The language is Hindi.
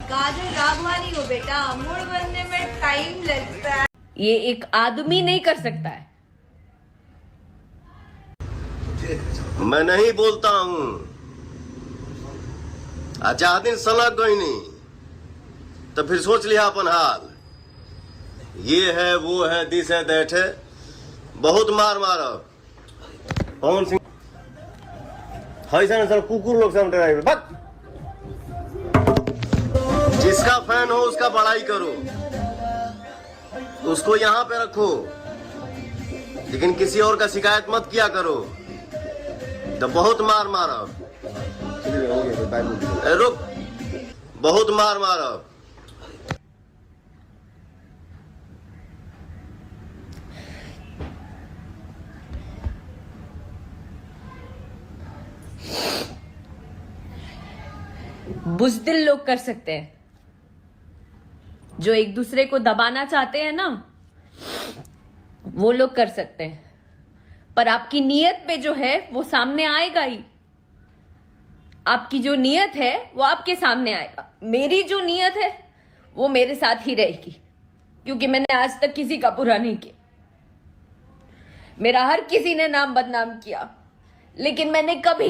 काजल राघवानी हो बेटा, मूड बनने में टाइम लगता है। ये एक आदमी नहीं कर सकता है। मैं नहीं बोलता हूँ। आजादी सलग गई नहीं तो फिर सोच लिया अपन हाल। ये है वो है दिस है दैट है, बहुत मार मारो। पवन सिंह सर कुकुर लोग से डराइए बस। जिसका फैन हो उसका बड़ाई करो, उसको यहाँ पे रखो, लेकिन किसी और का शिकायत मत किया करो। तो बहुत मार मारो। रुक, बहुत मार मारो। बुज़दिल लोग कर सकते हैं, जो एक दूसरे को दबाना चाहते हैं ना, वो लोग कर सकते हैं। पर आपकी नीयत पे जो है वो सामने आएगा ही। आपकी जो नीयत है वो आपके सामने आएगा। मेरी जो नीयत है वो मेरे साथ ही रहेगी, क्योंकि मैंने आज तक किसी का बुरा नहीं किया। मेरा हर किसी ने नाम बदनाम किया, लेकिन मैंने कभी